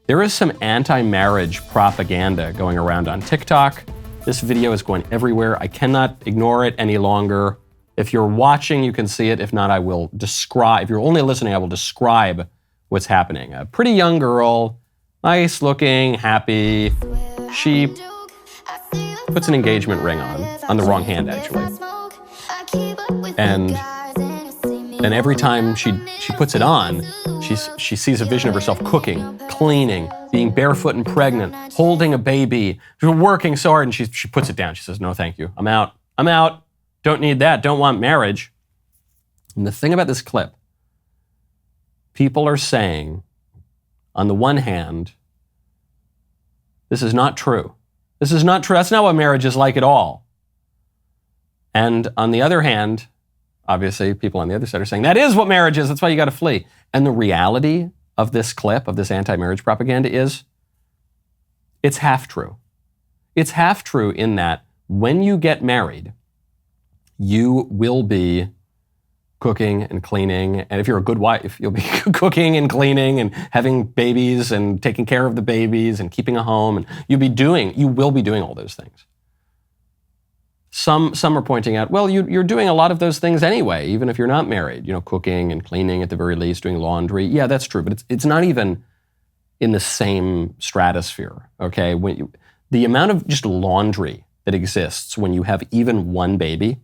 There is some anti-marriage propaganda going around on TikTok. This video is going everywhere. I cannot ignore it any longer. If you're watching, you can see it. If not, I will describe. If you're only listening, I will describe what's happening. A pretty young girl, nice looking, happy. She puts an engagement ring on the wrong hand, actually. And then every time she puts it on, she sees a vision of herself cooking, cleaning, being barefoot and pregnant, holding a baby, working so hard, and she puts it down. She says, "No, thank you. I'm out. Don't need that. Don't want marriage." And the thing about this clip, people are saying, on the one hand, this is not true. This is not true. That's not what marriage is like at all. And on the other hand, obviously, people on the other side are saying, that is what marriage is. That's why you got to flee. And the reality of this clip, of this anti-marriage propaganda is, it's half true. It's half true in that when you get married, you will be cooking and cleaning. And if you're a good wife, you'll be cooking and cleaning and having babies and taking care of the babies and keeping a home. And you will be doing all those things. Some are pointing out, well, you're doing a lot of those things anyway, even if you're not married. Cooking and cleaning at the very least, doing laundry. Yeah, that's true, but it's not even in the same stratosphere. Okay, the amount of just laundry that exists when you have even one baby.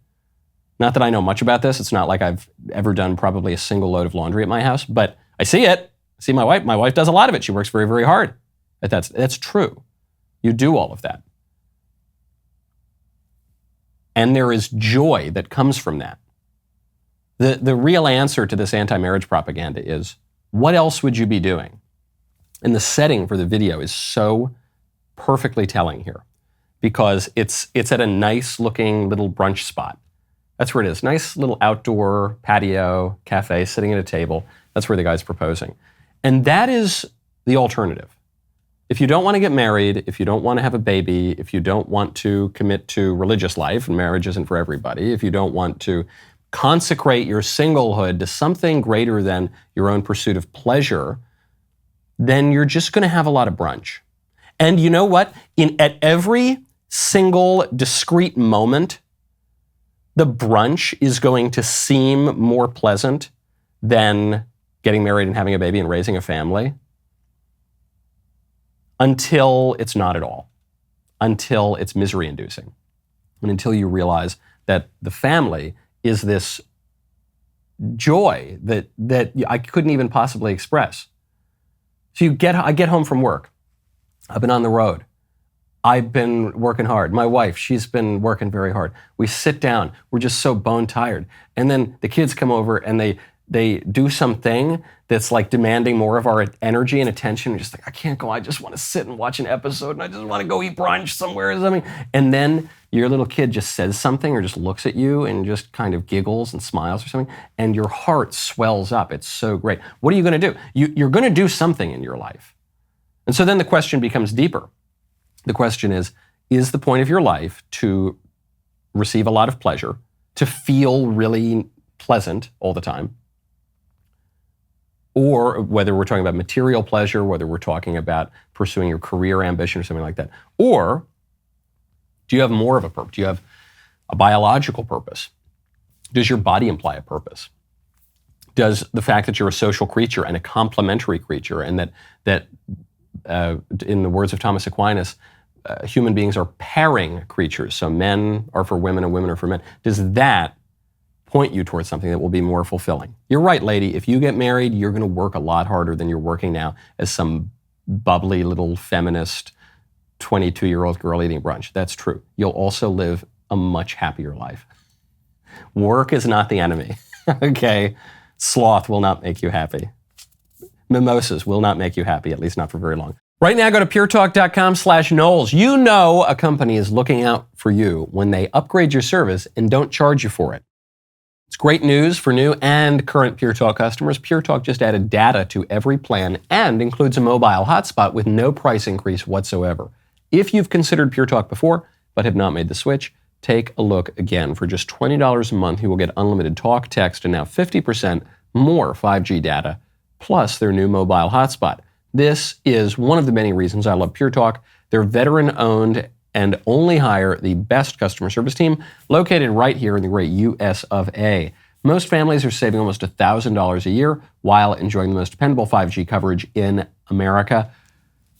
Not that I know much about this. It's not like I've ever done probably a single load of laundry at my house, but I see it. I see my wife. My wife does a lot of it. She works very, very hard. That's true. You do all of that. And there is joy that comes from that. The real answer to this anti-marriage propaganda is, what else would you be doing? And the setting for the video is so perfectly telling here, because it's at a nice looking little brunch spot. That's where it is. Nice little outdoor patio, cafe, sitting at a table. That's where the guy's proposing. And that is the alternative. If you don't want to get married, if you don't want to have a baby, if you don't want to commit to religious life, and marriage isn't for everybody, if you don't want to consecrate your singlehood to something greater than your own pursuit of pleasure, then you're just going to have a lot of brunch. And you know what? At every single discrete moment, the brunch is going to seem more pleasant than getting married and having a baby and raising a family, until it's not at all, until it's misery-inducing, and until you realize that the family is this joy that I couldn't even possibly express. So I get home from work. I've been on the road. I've been working hard. My wife, she's been working very hard. We sit down. We're just so bone tired. And then the kids come over and they do something that's like demanding more of our energy and attention. We're just like, I can't go. I just want to sit and watch an episode, and I just want to go eat brunch somewhere or something. And then your little kid just says something or just looks at you and just kind of giggles and smiles or something, and your heart swells up. It's so great. What are you going to do? You're going to do something in your life. And so then the question becomes deeper. The question is the point of your life to receive a lot of pleasure, to feel really pleasant all the time? Or whether we're talking about material pleasure, whether we're talking about pursuing your career ambition or something like that. Or do you have more of a purpose? Do you have a biological purpose? Does your body imply a purpose? Does the fact that you're a social creature and a complementary creature, and that in the words of Thomas Aquinas, human beings are pairing creatures, so men are for women and women are for men, does that point you towards something that will be more fulfilling? You're right, lady. If you get married, you're going to work a lot harder than you're working now as some bubbly little feminist 22-year-old girl eating brunch. That's true. You'll also live a much happier life. Work is not the enemy, okay? Sloth will not make you happy. Mimosas will not make you happy, at least not for very long. Right now, go to puretalk.com/Knowles. You know a company is looking out for you when they upgrade your service and don't charge you for it. It's great news for new and current Pure Talk customers. Pure Talk just added data to every plan and includes a mobile hotspot with no price increase whatsoever. If you've considered Pure Talk before but have not made the switch, take a look again. For just $20 a month, you will get unlimited talk, text, and now 50% more 5G data, plus their new mobile hotspot. This is one of the many reasons I love Pure Talk. They're veteran-owned and only hire the best customer service team located right here in the great US of A. Most families are saving almost $1,000 a year while enjoying the most dependable 5G coverage in America.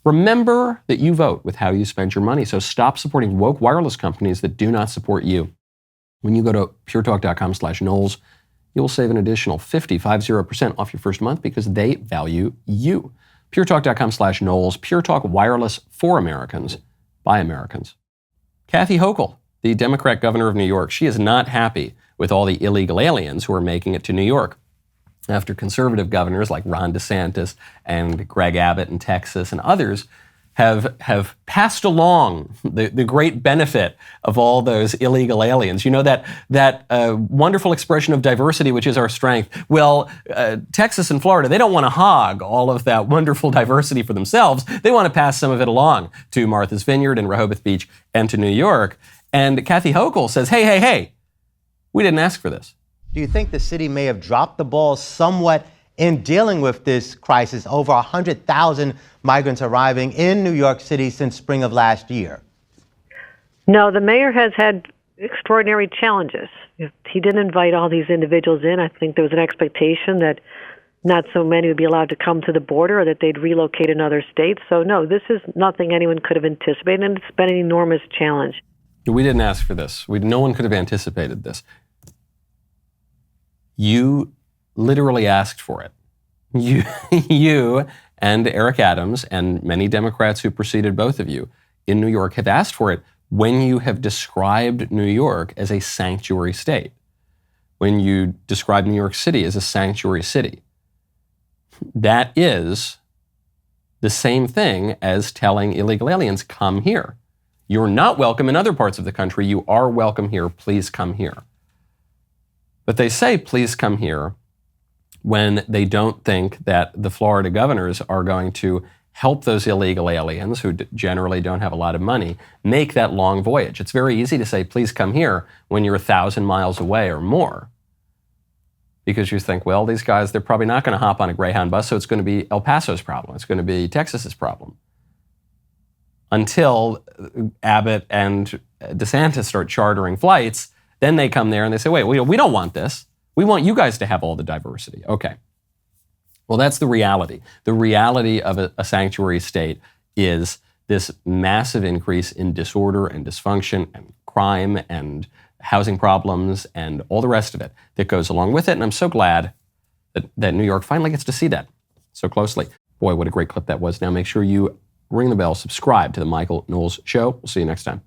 Remember that you vote with how you spend your money, so stop supporting woke wireless companies that do not support you. When you go to puretalk.com/Knowles, you'll save an additional 50% off your first month because they value you. puretalk.com/Knowles, Pure Talk Wireless for Americans, by Americans. Kathy Hochul, the Democrat governor of New York, she is not happy with all the illegal aliens who are making it to New York. After conservative governors like Ron DeSantis and Greg Abbott in Texas and others have passed along the great benefit of all those illegal aliens. You know that wonderful expression of diversity, which is our strength. Well, Texas and Florida, they don't want to hog all of that wonderful diversity for themselves. They want to pass some of it along to Martha's Vineyard and Rehoboth Beach and to New York. And Kathy Hochul says, hey, we didn't ask for this. Do you think the city may have dropped the ball somewhat in dealing with this crisis? Over 100,000 migrants arriving in New York City since spring of last year. No, the mayor has had extraordinary challenges. He didn't invite all these individuals in. I think there was an expectation that not so many would be allowed to come to the border or that they'd relocate in other states. So no, this is nothing anyone could have anticipated, and it's been an enormous challenge. We didn't ask for this. No one could have anticipated this. You literally asked for it. You and Eric Adams and many Democrats who preceded both of you in New York have asked for it when you have described New York as a sanctuary state, when you describe New York City as a sanctuary city. That is the same thing as telling illegal aliens, come here. You're not welcome in other parts of the country. You are welcome here. Please come here. But they say, please come here, when they don't think that the Florida governors are going to help those illegal aliens who generally don't have a lot of money make that long voyage. It's very easy to say, please come here when you're 1,000 miles away or more. Because you think, well, these guys, they're probably not going to hop on a Greyhound bus, so it's going to be El Paso's problem. It's going to be Texas's problem. Until Abbott and DeSantis start chartering flights, then they come there and they say, wait, we don't want this. We want you guys to have all the diversity. Okay. Well, that's the reality. The reality of a sanctuary state is this massive increase in disorder and dysfunction and crime and housing problems and all the rest of it that goes along with it. And I'm so glad that New York finally gets to see that so closely. Boy, what a great clip that was. Now make sure you ring the bell, subscribe to the Michael Knowles Show. We'll see you next time.